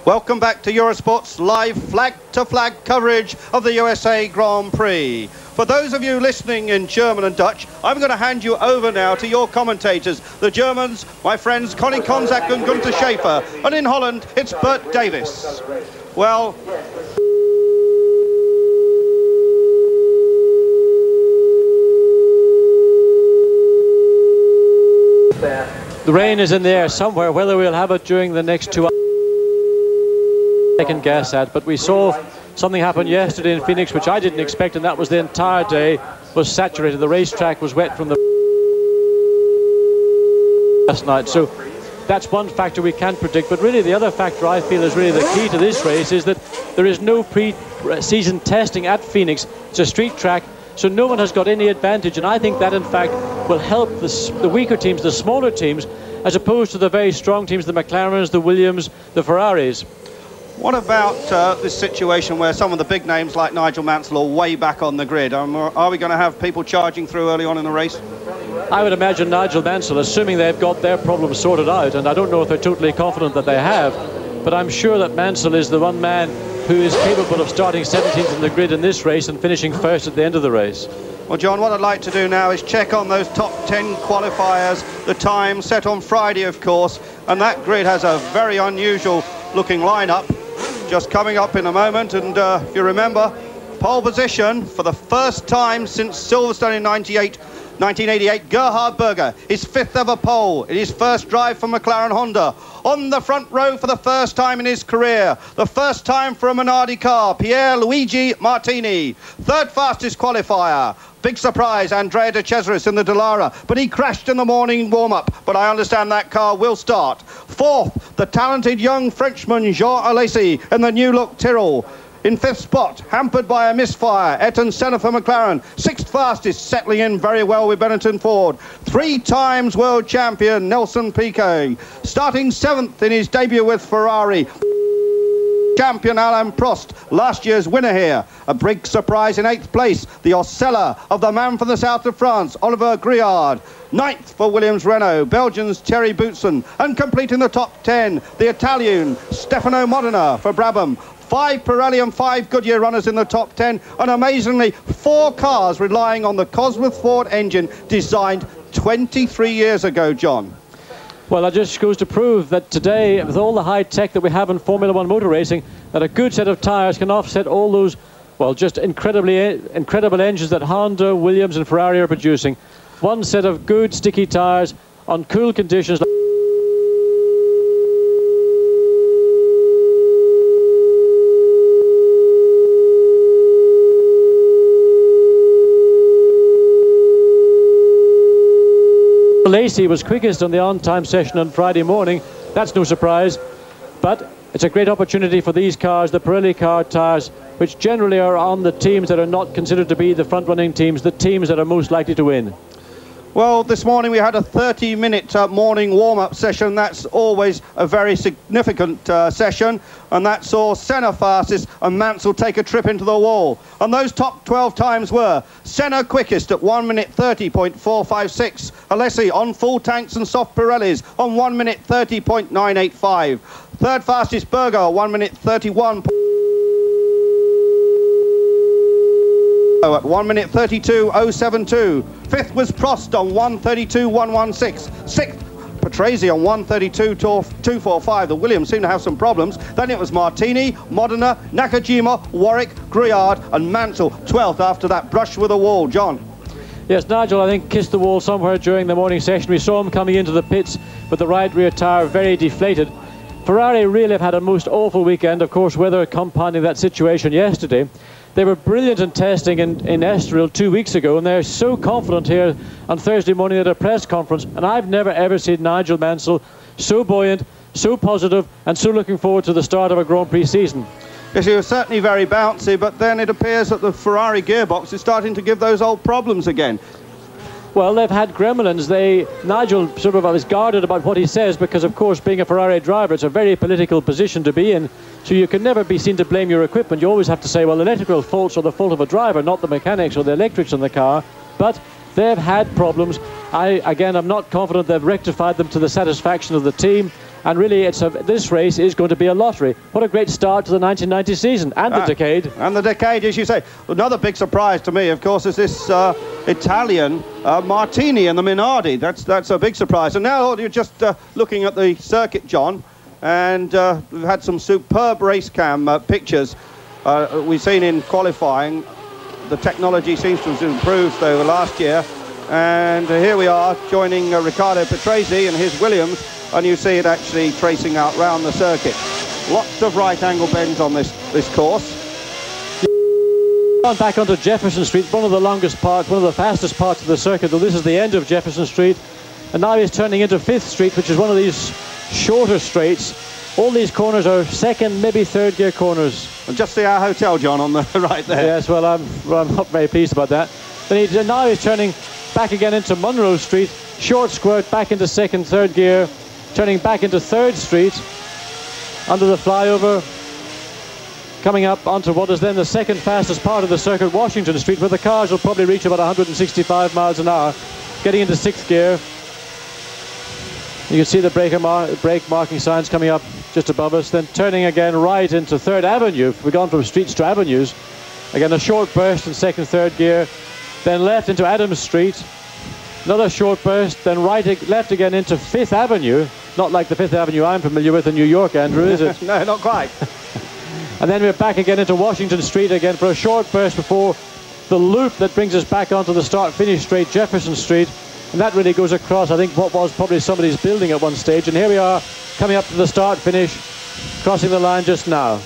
Welcome back to Eurosport's live flag-to-flag coverage of the USA Grand Prix. For those of you listening in German and Dutch, I'm going to hand you over now to your commentators. The Germans, my friends Connie Konzak and Gunther Schaefer. And in Holland, it's Bert Davis. Well... The rain is in the air somewhere. Whether we'll have it during the next 2 hours, I can guess at. But we saw something happen yesterday in Phoenix, which I didn't expect, and that was the entire day was saturated. The racetrack was wet from the last night. So that's one factor we can't predict. But really, the other factor I feel is really the key to this race is that there is no pre-season testing at Phoenix. It's a street track, so no one has got any advantage. And I think that, in fact, will help the weaker teams, the smaller teams, as opposed to the very strong teams, the McLarens, the Williams, the Ferraris. What about this situation where some of the big names like Nigel Mansell are way back on the grid? Are we going to have people charging through early on in the race? I would imagine Nigel Mansell, assuming they've got their problems sorted out, and I don't know if they're totally confident that they have, but I'm sure that Mansell is the one man who is capable of starting 17th in the grid in this race and finishing first at the end of the race. Well, John, what I'd like to do now is check on those top 10 qualifiers, the time set on Friday, of course, and that grid has a very unusual looking lineup just coming up in a moment. And if you remember, pole position for the first time since Silverstone in 1988, Gerhard Berger, his 5th ever pole in his first drive for McLaren Honda. On the front row for the first time in his career, the first time for a Minardi car, Pierluigi Martini. 3rd fastest qualifier. Big surprise, Andrea De Cesaris in the Dallara, but he crashed in the morning warm-up, but I understand that car will start. 4th, the talented young Frenchman Jean Alesi in the new-look Tyrrell. In 5th spot, hampered by a misfire, Ayrton Senna for McLaren. 6th fastest, settling in very well with Benetton Ford. 3 times world champion, Nelson Piquet. Starting 7th in his debut with Ferrari. Champion Alain Prost, last year's winner here. A big surprise in 8th place, the Osella of the man from the south of France, Oliver Griard. 9th for Williams Renault, Belgians Thierry Boutsen. And completing the top 10, the Italian Stefano Modena for Brabham. 5 Pirelli and 5 Goodyear runners in the top 10, and amazingly 4 cars relying on the Cosworth Ford engine designed 23 years ago, John. Well, that just goes to prove that today, with all the high tech that we have in Formula One motor racing, that a good set of tyres can offset all those, well, just incredible engines that Honda, Williams and Ferrari are producing. One set of good sticky tyres on cool conditions. Lacey was quickest on the on-time session on Friday morning. That's no surprise, but it's a great opportunity for these cars, the Pirelli car tyres, which generally are on the teams that are not considered to be the front-running teams, the teams that are most likely to win. Well, this morning we had a 30-minute morning warm-up session. That's always a very significant session, and that saw Senna fastest and Mansell take a trip into the wall. And those top 12 times were Senna quickest at 1 minute 30.456, Alesi on full tanks and soft Pirellis on 1 minute 30.985, 3rd fastest Berger 1 minute 31. At 1 minute 32.072. 5th was Prost on 132.116. 6th, Patrese on 132.245. The Williams seem to have some problems. Then it was Martini, Modena, Nakajima, Warwick, Griard and Mansell 12th after that brush with the wall. John. Yes, Nigel, I think, kissed the wall somewhere during the morning session. We saw him coming into the pits with the right rear tyre very deflated. Ferrari really have had a most awful weekend, of course, weather compounding that situation yesterday. They were brilliant in testing in Estoril 2 weeks ago, and they're so confident here on Thursday morning at a press conference. And I've never, ever seen Nigel Mansell so buoyant, so positive, and so looking forward to the start of a Grand Prix season. Yes, he was certainly very bouncy, but then it appears that the Ferrari gearbox is starting to give those old problems again. Well, they've had gremlins. Nigel sort of is guarded about what he says because, of course, being a Ferrari driver, it's a very political position to be in. So you can never be seen to blame your equipment. You always have to say, well, electrical faults are the fault of a driver, not the mechanics or the electrics in the car. But they've had problems. I'm not confident they've rectified them to the satisfaction of the team. And really, this race is going to be a lottery. What a great start to the 1990 season and the decade. And the decade, as you say. Another big surprise to me, of course, is this Italian Martini and the Minardi. That's a big surprise. And now you're just looking at the circuit, John, and we've had some superb race cam pictures we've seen in qualifying. The technology seems to have improved over last year. And here we are joining Riccardo Patrese and his Williams, and you see it actually tracing out round the circuit. Lots of right angle bends on this course. Back onto Jefferson Street, one of the longest parts, one of the fastest parts of the circuit. Though this is the end of Jefferson Street, and now he's turning into 5th Street, which is one of these shorter straights. All these corners are second, maybe third gear corners. And just see our hotel, John, on the right there. Yes, well, I'm not very pleased about that. But now he's turning back again into Munro Street, short squirt back into second, third gear, turning back into 3rd Street, under the flyover, coming up onto what is then the second fastest part of the circuit, Washington Street, where the cars will probably reach about 165 miles an hour, getting into 6th gear. You can see the brake marking signs coming up just above us, then turning again right into 3rd Avenue. We've gone from streets to avenues. Again, a short burst in 2nd, 3rd gear, then left into Adams Street, another short burst, then left again into 5th Avenue. Not like the 5th Avenue I'm familiar with in New York, Andrew, is it? No, not quite. And then we're back again into Washington Street again for a short burst before the loop that brings us back onto the start-finish straight, Jefferson Street. And that really goes across, I think, what was probably somebody's building at one stage. And here we are, coming up to the start-finish, crossing the line just now.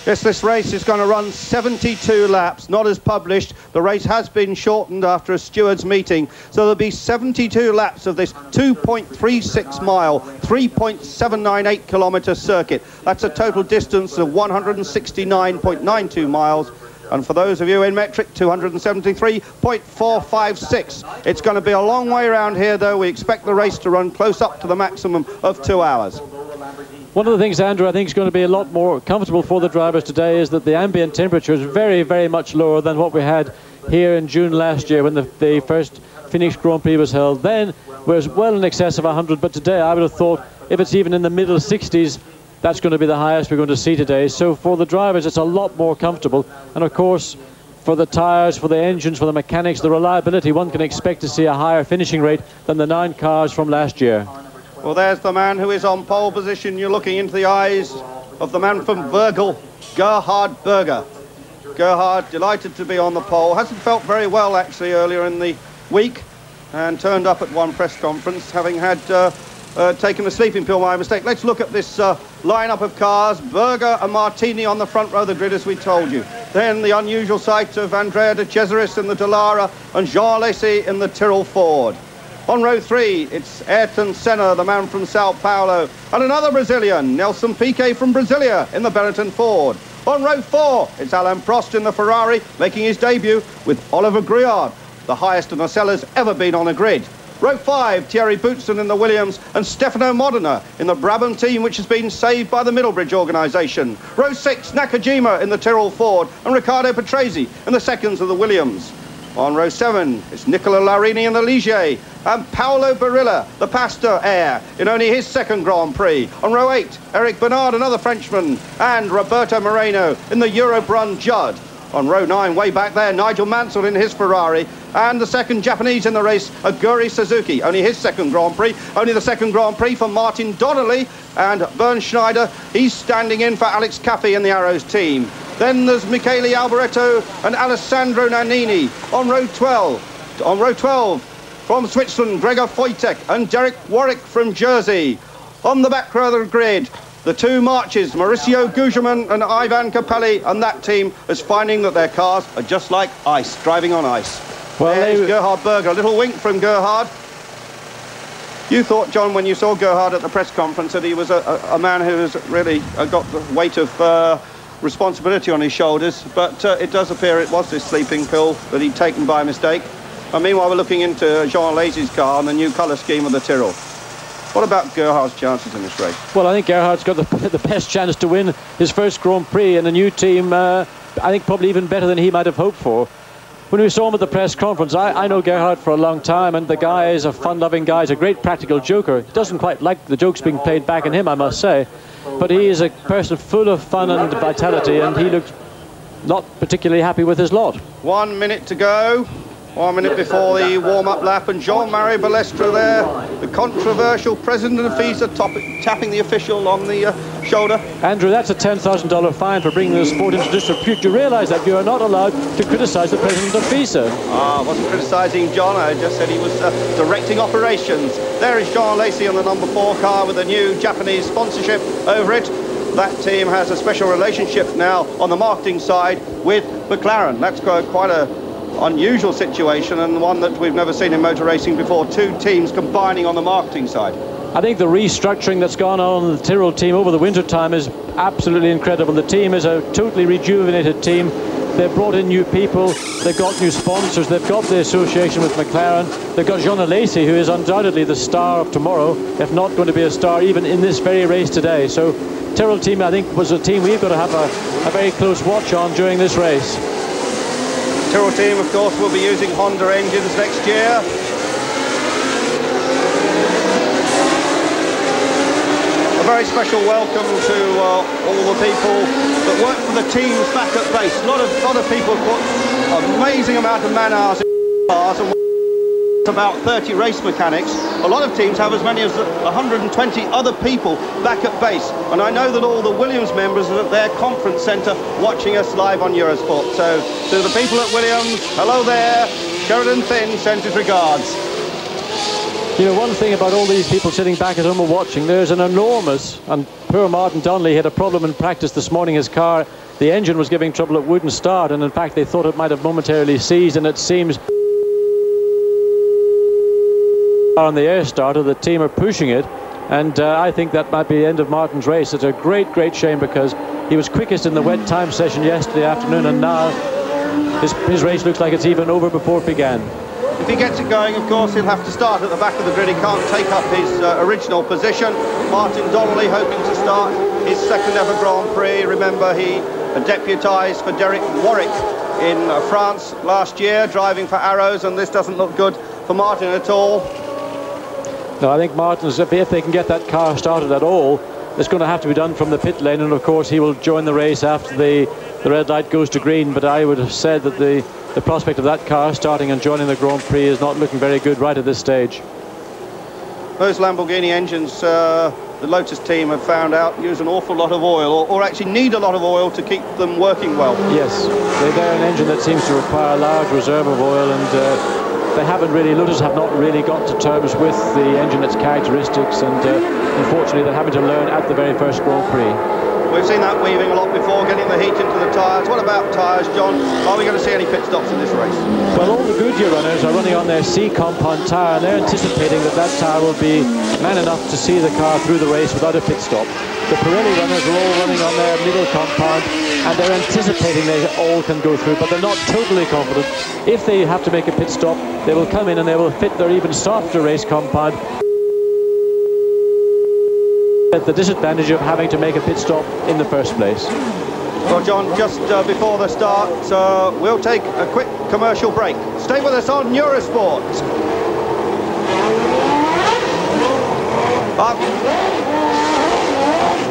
Yes, this race is going to run 72 laps, not as published. The race has been shortened after a stewards meeting. So there'll be 72 laps of this 2.36 mile, 3.798 kilometre circuit. That's a total distance of 169.92 miles. And for those of you in metric, 273.456. It's going to be a long way around here, though. We expect the race to run close up to the maximum of 2 hours. One of the things, Andrew, I think is going to be a lot more comfortable for the drivers today is that the ambient temperature is very, very much lower than what we had here in June last year when the first Phoenix Grand Prix was held. Then it was well in excess of 100, but today I would have thought if it's even in the middle 60s, that's going to be the highest we're going to see today. So for the drivers, it's a lot more comfortable. And of course, for the tyres, for the engines, for the mechanics, the reliability, one can expect to see a higher finishing rate than the 9 cars from last year. Well, there's the man who is on pole position. You're looking into the eyes of the man from Virgil, Gerhard Berger. Gerhard, delighted to be on the pole. Hasn't felt very well, actually, earlier in the week, and turned up at one press conference, having had taken a sleeping pill by mistake. Let's look at this lineup of cars. Berger and Martini on the front row of the grid, as we told you. Then the unusual sight of Andrea De Cesaris in the Dallara and Jean Alesi in the Tyrrell Ford. On row 3, it's Ayrton Senna, the man from Sao Paulo, and another Brazilian, Nelson Piquet from Brasilia in the Benetton Ford. On row 4, it's Alain Prost in the Ferrari, making his debut with Oliver Gruillard, the highest of Nacella's ever been on a grid. Row 5, Thierry Boutsen in the Williams and Stefano Modena in the Brabham team, which has been saved by the Middlebridge organisation. Row 6, Nakajima in the Tyrrell Ford and Riccardo Patrese in the seconds of the Williams. On row 7, it's Nicola Larini in the Ligier and Paolo Barilla, the Pastor heir, in only his 2nd Grand Prix. On row 8, Eric Bernard, another Frenchman, and Roberto Moreno in the Eurobrun Judd. On row 9, way back there, Nigel Mansell in his Ferrari, and the 2nd Japanese in the race, Aguri Suzuki, only his 2nd Grand Prix, only the 2nd Grand Prix for Martin Donnelly, and Bernd Schneider, he's standing in for Alex Caffey in the Arrows team. Then there's Michele Alboreto and Alessandro Nannini on row 12. On row 12, from Switzerland, Gregor Wojtek and Derek Warwick from Jersey. On the back row of the grid, the 2 marches, Mauricio Gugelmin and Ivan Capelli, and that team is finding that their cars are just like ice, driving on ice. Well, there's Gerhard Berger, a little wink from Gerhard. You thought, John, when you saw Gerhard at the press conference, that he was a man who has really got the weight of responsibility on his shoulders, but it does appear it was this sleeping pill that he'd taken by mistake. And meanwhile, we're looking into Jean Alesi's car and the new colour scheme of the Tyrrell. What about Gerhard's chances in this race? Well, I think Gerhard's got the best chance to win his first Grand Prix in a new team. I think probably even better than he might have hoped for. when we saw him at the press conference, I know Gerhard for a long time, and the guy is a fun-loving guy. He's a great practical joker. He doesn't quite like the jokes being played back at him, I must say. But he is a person full of fun and vitality, and he looked not particularly happy with his lot. 1 minute to go. 1 minute before the warm-up lap, and Jean-Marie Balestre there, the controversial president of FISA, tapping the official on the shoulder. Andrew, that's a $10,000 fine for bringing the sport into disrepute. You realise that you are not allowed to criticise the president of FISA. I wasn't criticising John, I just said he was directing operations. There is Jean Alesi on the number 4 car with a new Japanese sponsorship over it. That team has a special relationship now on the marketing side with McLaren. That's quite a unusual situation, and one that we've never seen in motor racing before. 2 teams combining on the marketing side. I think the restructuring that's gone on in the Tyrrell team over the winter time is absolutely incredible. The team is a totally rejuvenated team. They've brought in new people, they've got new sponsors, they've got the association with McLaren, they've got Jean Alesi, who is undoubtedly the star of tomorrow, if not going to be a star even in this very race today. So Tyrrell team, I think, was a team we've got to have a very close watch on during this race. Tyrrell team, of course, will be using Honda engines next year. A very special welcome to all the people that work for the teams back at base. A lot of people put an amazing amount of man-hours in cars, and about 30 race mechanics. A lot of teams have as many as 120 other people back at base, and I know that all the Williams members are at their conference centre watching us live on Eurosport. So to the people at Williams, hello there. Sheridan Finn sends his regards. You know, one thing about all these people sitting back at home and watching, there's an enormous, and poor Martin Donnelly had a problem in practice this morning. His car, the engine was giving trouble, it wouldn't start, and in fact they thought it might have momentarily seized, and it seems on the air starter, the team are pushing it, and I think that might be the end of Martin's race. It's a great shame, because he was quickest in the wet time session yesterday afternoon, and now his race looks like it's even over before it began. If he gets it going, of course, he'll have to start at the back of the grid. He can't take up his original position. Martin Donnelly hoping to start his second ever Grand Prix. Remember, he deputised for Derek Warwick in France last year, driving for Arrows, and this doesn't look good for Martin at all. No, I think Martin's, if they can get that car started at all, it's going to have to be done from the pit lane, and of course he will join the race after the red light goes to green. But I would have said that the prospect of that car starting and joining the Grand Prix is not looking very good right at this stage. Those Lamborghini engines, the Lotus team have found out, use an awful lot of oil, or actually need a lot of oil to keep them working well. Yes, they're an engine that seems to require a large reserve of oil, and Lotus have not really got to terms with the engine, its characteristics, and unfortunately they're having to learn at the very first Grand Prix. We've seen that weaving a lot before, getting the heat into the tyres. What about tyres, John? Are we going to see any pit stops in this race? Well, all the Goodyear runners are running on their C compound tyre, and they're anticipating that tyre will be man enough to see the car through the race without a pit stop. The Pirelli runners are all running on their middle compound, and they're anticipating they all can go through, but they're not totally confident. If they have to make a pit stop, they will come in and they will fit their even softer race compound at the disadvantage of having to make a pit stop in the first place. Well, John, just before the start, we'll take a quick commercial break. Stay with us on Eurosport.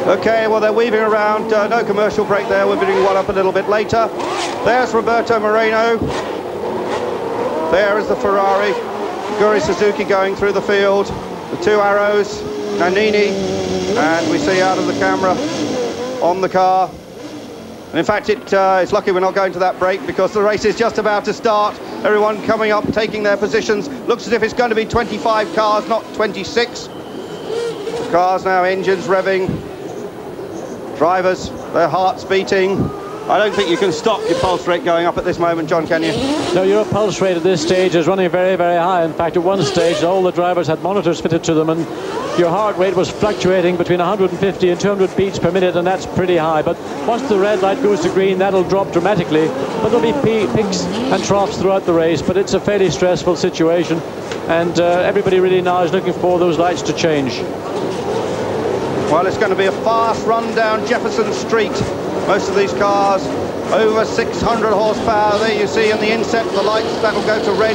Okay, well, they're weaving around. No commercial break there. We'll be doing one up a little bit later. There's Roberto Moreno. There is the Ferrari. Guri Suzuki going through the field. The 2 Arrows, Nannini, and we see out of the camera on the car. And in fact, it's lucky we're not going to that break, because the race is just about to start. Everyone coming up, taking their positions. Looks as if it's going to be 25 cars, not 26. The cars now, engines revving. Drivers, their hearts beating. I don't think you can stop your pulse rate going up at this moment, John, can you? No, your pulse rate at this stage is running very high. In fact, at one stage, all the drivers had monitors fitted to them, and your heart rate was fluctuating between 150 and 200 beats per minute, and that's pretty high. But once the red light goes to green, that'll drop dramatically. But there'll be peaks and troughs throughout the race, but it's a fairly stressful situation, and everybody really now is looking for those lights to change. Well, it's going to be a fast run down Jefferson Street. Most of these cars over 600 horsepower. There you see in the inset, the lights, that'll go to red